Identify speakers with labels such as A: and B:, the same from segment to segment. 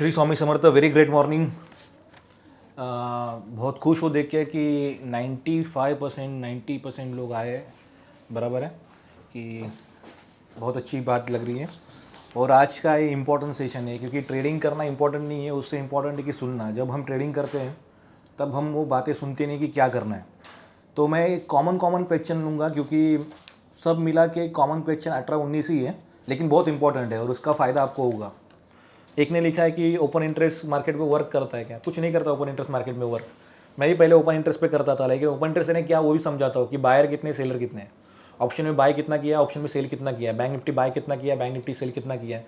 A: Shri Swami Samarth, very great morning. बहुत खुश हो देख के कि 95% 90% लोग आए। बराबर है कि बहुत अच्छी बात लग रही है। और आज का ये इम्पोर्टेंट सेशन है, क्योंकि ट्रेडिंग करना इम्पोर्टेंट नहीं है, उससे इम्पोर्टेंट है कि सुनना। जब हम ट्रेडिंग करते हैं तब हम वो बातें सुनते नहीं कि क्या करना है। तो मैं एक कॉमन क्वेश्चन लूँगा, क्योंकि सब मिला के कॉमन क्वेश्चन 18-19 ही है, लेकिन बहुत इंपॉर्टेंट है और उसका फ़ायदा आपको होगा। एक ने लिखा है कि ओपन इंटरेस्ट मार्केट में वर्क करता है क्या? कुछ नहीं करता ओपन इंटरेस्ट मार्केट में वर्क। मैं ही पहले ओपन इंटरेस्ट पे करता था, लेकिन ओपन इंटरेस्ट ने क्या वो भी समझाता हूँ कि बायर कितने सेलर कितने हैं। ऑप्शन में बाय कितना किया, ऑप्शन में सेल कितना किया, बैंक निफ्टी बाय कितना किया, बैंक निफ्टी सेल कितना किया।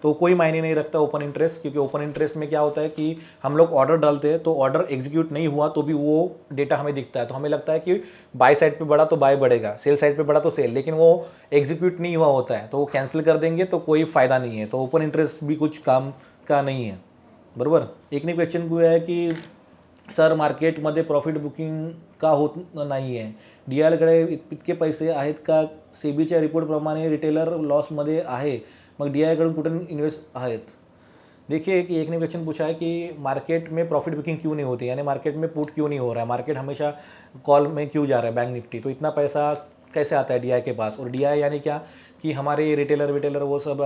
A: तो कोई मायने नहीं रखता ओपन इंटरेस्ट, क्योंकि ओपन इंटरेस्ट में क्या होता है कि हम लोग ऑर्डर डालते हैं तो ऑर्डर एग्जीक्यूट नहीं हुआ तो भी वो डेटा हमें दिखता है। तो हमें लगता है कि बाय साइड पे बढ़ा तो बाय बढ़ेगा, सेल साइड पे बढ़ा तो सेल, लेकिन वो एग्जीक्यूट नहीं हुआ होता है तो वो कैंसिल कर देंगे, तो कोई फ़ायदा नहीं है। तो ओपन इंटरेस्ट भी कुछ काम का नहीं आहे, बरोबर। एक ने क्वेश्चन किया आहे की सर मार्केटमध्ये प्रॉफिट बुकिंग का होत नाही आहे, DIकडे इतके पैसे आहेत का? सेबीच्या रिपोर्टप्रमाणे रिटेलर लॉसमध्ये आहे, मग DIकडून कुठे इन्वेस्ट आहेत? देखिए कि एक ने क्वेश्चन पूछा है कि मार्केट में प्रॉफिट बुकिंग क्यों नहीं होती, यानी मार्केट में पुट क्यों नहीं हो रहा है, मार्केट हमेशा कॉल में क्यों जा रहा है बैंक निफ्टी, तो इतना पैसा कैसे आता है DI के पास? और DI यानी क्या कि हमारे रिटेलर विटेलर वो सब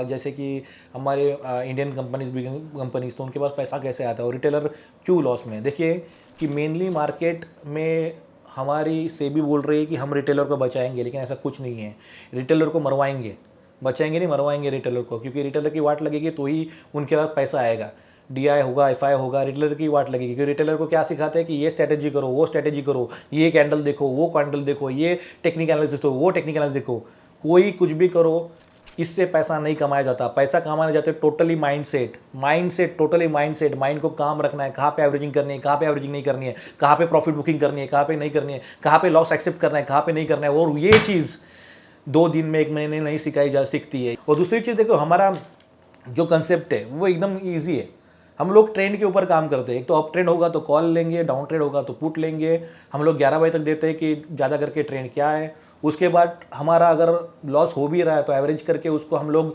A: जैसे कि हमारे इंडियन कंपनीज भी कंपनीज, तो उनके पास पैसा कैसे आता है और रिटेलर क्यों लॉस में? देखिए कि मेनली मार्केट में हमारी सेबी बोल रही है कि हम रिटेलर को बचाएंगे, लेकिन ऐसा कुछ नहीं है। रिटेलर को मरवाएंगे, बचाएंगे नहीं, मरवाएंगे रिटेलर को, क्योंकि रिटेलर की वाट लगेगी तो ही उनके पास पैसा आएगा। DI होगा, FI होगा, रिटेलर की वाट लगेगी, क्योंकि रिटेलर को क्या सिखाते हैं कि ये स्ट्रैटेजी करो, वो स्ट्रैटेजी करो, ये कैंडल देखो, वो कैंडल देखो, ये टेक्निकल एनालिसिस हो, वो टेक्निकल एनालिसिस देखो। कोई कुछ भी करो, इससे पैसा नहीं कमाया जाता। पैसा कमाने जाते totally mindset totally mindset. Mind को काम रखना है, कहाँ पे एवरेजिंग करनी है, कहाँ पे एवरेजिंग नहीं करनी है, कहाँ पे प्रॉफिट बुकिंग करनी है, कहाँ पे नहीं करनी है, कहाँ पे लॉस एक्सेप्ट करना है, कहाँ पे नहीं करना है। और ये चीज़ 2 दिन में 1 महीने नहीं सिखाई जा सकती है। और दूसरी चीज़ देखो, हमारा जो कंसेप्ट है वो एकदम ईजी है। हम लोग ट्रेंड के ऊपर काम करते हैं। एक तो अप ट्रेंड होगा तो कॉल लेंगे, डाउन ट्रेंड होगा तो पुट लेंगे। हम लोग 11 बजे तक देते हैं कि ज़्यादा करके ट्रेंड क्या है। उसके बाद हमारा अगर लॉस हो भी रहा है तो एवरेज करके उसको हम लोग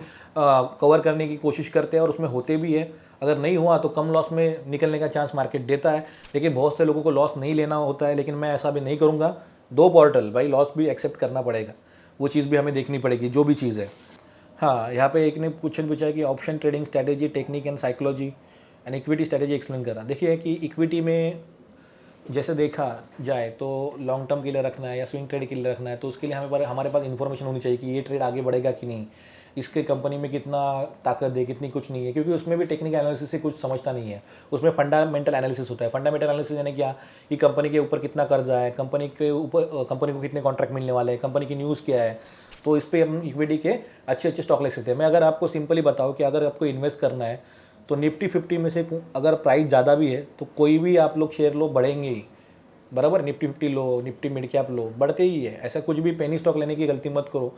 A: कवर करने की कोशिश करते हैं और उसमें होते भी है। अगर नहीं हुआ तो कम लॉस में निकलने का चांस मार्केट देता है, लेकिन बहुत से लोगों को लॉस नहीं लेना होता है। लेकिन मैं ऐसा भी नहीं करूँगा। 2 पोर्टल भाई, लॉस भी एक्सेप्ट करना पड़ेगा, वो चीज़ भी हमें देखनी पड़ेगी, जो भी चीज़ है। हाँ, यहाँ पे एक ने क्वेश्चन पूछा है कि option trading strategy, technique and psychology and equity strategy explain करा। देखिए कि इक्विटी में जैसे देखा जाए तो लॉन्ग टर्म के लिए रखना है या स्विंग ट्रेड के लिए रखना है, तो उसके लिए हमारे पास इन्फॉर्मेशन होनी चाहिए कि ये ट्रेड आगे बढ़ेगा कि नहीं, इसके कंपनी में कितना ताकत है, कितनी कुछ नहीं है, क्योंकि उसमें भी टेक्निकल एनालिसिस से कुछ समझता नहीं है। उसमें फंडामेंटल एनालिसिस होता है। फंडामेंटल एनालिसिस यानी क्या कि कंपनी के ऊपर कितना कर्जा है, कंपनी के ऊपर कंपनी को कितने कॉन्ट्रैक्ट मिलने वाले हैं, कंपनी की न्यूज़ क्या है। तो इस पर हम इक्विटी के अच्छे अच्छे स्टॉक ले सकते हैं। मैं अगर आपको सिंपली बताऊँ कि अगर आपको इन्वेस्ट करना है तो निफ्टी 50 में से अगर प्राइस ज़्यादा भी है तो कोई भी आप लोग शेयर लो, बढ़ेंगे ही। बराबर, निफ्टी 50 लो, निफ्टी मिड कैप लो, बढ़ते ही है। ऐसा कुछ भी पेनी स्टॉक लेने की गलती मत करो,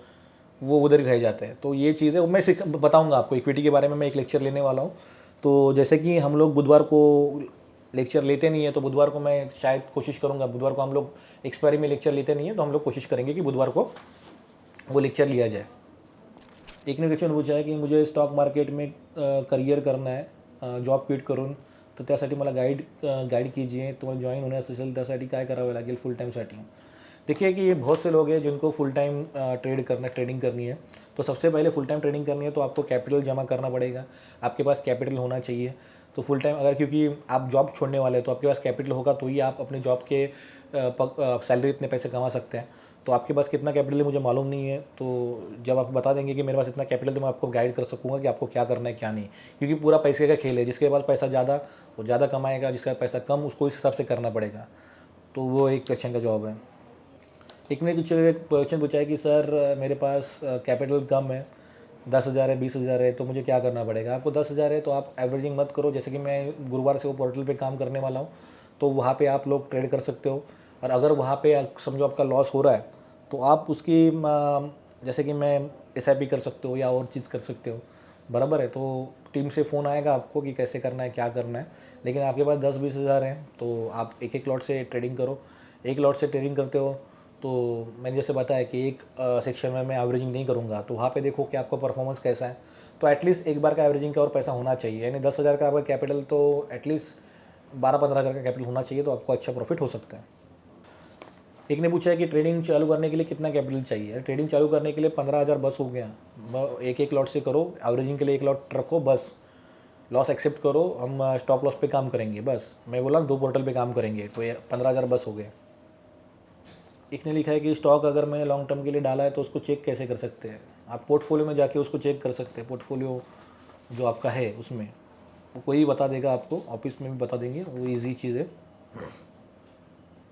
A: वो उधर ही रह जाते हैं। तो ये चीज़ है, मैं बताऊंगा आपको इक्विटी के बारे में। मैं एक लेक्चर लेने वाला हूँ। तो जैसे कि हम लोग बुधवार को लेक्चर लेते नहीं है, तो बुधवार को मैं शायद कोशिश करूँगा। बुधवार को हम लोग एक्सपायरी में लेक्चर लेते नहीं है, तो हम लोग कोशिश करेंगे कि बुधवार को वो लेक्चर लिया जाए। एक ने क्वेश्चन पूछा है की मुझे स्टॉक मार्केट में करियर करना है, जॉब क्विट करून, तर त्यासाठी मला गाईड कीजिए। तुम्हाला जॉईन होणे असेल त्यासाठी काय करावे लागेल फुल टाईमसाठी? देखिए कि ये बहुत से लोग हैं जिनको फुल टाइम ट्रेडिंग करनी है। तो सबसे पहले फुल टाइम ट्रेडिंग करनी है तो आपको कैपिटल जमा करना पड़ेगा। आपके पास कैपिटल होना चाहिए। तो फुल टाइम अगर, क्योंकि आप जॉब छोड़ने वाले हैं तो आपके पास कैपिटल होगा तो ही आप अपने जॉब के सैलरी इतने पैसे कमा सकते हैं। तो आपके पास कितना कैपिटल है मुझे मालूम नहीं है। तो जब आप बता देंगे कि मेरे पास इतना कैपिटल, तो मैं आपको गाइड कर सकूँगा कि आपको क्या करना है क्या नहीं। क्योंकि पूरा पैसे का खेल है। जिसके पास पैसा ज़्यादा वो ज़्यादा कमाएगा, जिसका पैसा कम उसको इस हिसाब से करना पड़ेगा। तो वो एक क्वेश्चन का जवाब है। एक ने कुछ क्वेश्चन पूछा है कि सर मेरे पास कैपिटल कम है, 10,000 है, 20,000 है, तो मुझे क्या करना पड़ेगा? आपको 10,000 है तो आप एवरेजिंग मत करो। जैसे कि मैं गुरुवार से वो पोर्टल पे काम करने वाला हूँ, तो वहाँ पे आप लोग ट्रेड कर सकते हो। और अगर वहाँ पे समझो आपका लॉस हो रहा है तो आप उसकी जैसे कि मैं SIP कर सकते हो या और चीज़ कर सकते हो। बराबर है। तो टीम से फ़ोन आएगा आपको कि कैसे करना है, क्या करना है। लेकिन आपके पास 10-20 हज़ार हैं तो आप एक लॉट से ट्रेडिंग करो। एक लॉट से ट्रेडिंग करते हो तो मैंने जैसे बताया कि एक सेक्शन में मैं एवरेजिंग नहीं करूँगा, तो वहाँ पे देखो कि आपका परफॉर्मेंस कैसा है। तो एटलीस्ट एक बार का एवरेजिंग का और पैसा होना चाहिए, यानी 10,000 का आपका कैपिटल तो एटलीस्ट 12-15 हज़ार का कैपिटल होना चाहिए, तो आपको अच्छा प्रॉफिट हो सकता है। एक ने पूछा है कि ट्रेडिंग चालू करने के लिए कितना कैपिटल चाहिए। ट्रेडिंग चालू करने के लिए 15,000 बस हो गया, एक लॉट से करो, एवरेजिंग के लिए एक लॉट रखो, बस लॉस एक्सेप्ट करो, हम स्टॉप लॉस पे काम करेंगे, बस मैं बोला 2 पोर्टल पे काम करेंगे, तो ये 15,000 बस हो गए। एक ने लिखा है कि स्टॉक अगर मैंने लॉन्ग टर्म के लिए डाला है तो उसको चेक कैसे कर सकते हैं। आप पोर्टफोलियो में जाके उसको चेक कर सकते हैं, पोर्टफोलियो जो आपका है उसमें वो कोई बता देगा आपको, ऑफिस में भी बता देंगे, वो ईजी चीज़ है।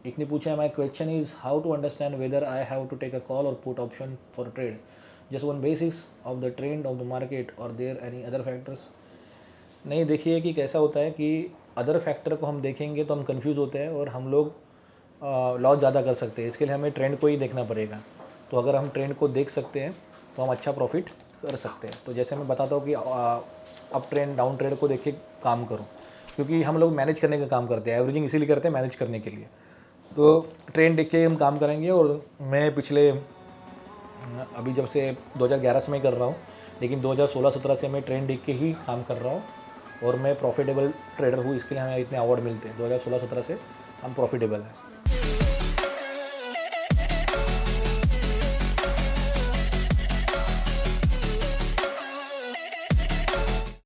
A: एक ने पूछा, my question is how to understand whether I have to take a call or put option for trade, just on basis of the trend of the market or there any other factors. नहीं, देखिए कि कैसा होता है कि other factor को हम देखेंगे तो हम कंफ्यूज होते हैं और हम लोग लॉस ज़्यादा कर सकते हैं, इसके लिए हमें ट्रेंड को ही देखना पड़ेगा। तो अगर हम ट्रेंड को देख सकते हैं तो हम अच्छा प्रॉफिट कर सकते हैं। तो जैसे मैं बताता हूँ कि अप ट्रेंड डाउन ट्रेंड को देख के काम करो, क्योंकि हम लोग मैनेज करने का काम करते हैं, एवरेजिंग इसीलिए करते हैं मैनेज करने के लिए। तो ट्रेंड देख के हम काम करेंगे। और मैं पिछले अभी जब से 2011 से मैं कर रहा हूँ, लेकिन 2016-17 से मैं ट्रेंड देख के ही काम कर रहा हूँ और मैं प्रॉफिटेबल ट्रेडर हूँ, इसके लिए हमें इतने अवार्ड मिलते हैं। 2016-17 से हम प्रॉफिटेबल हैं।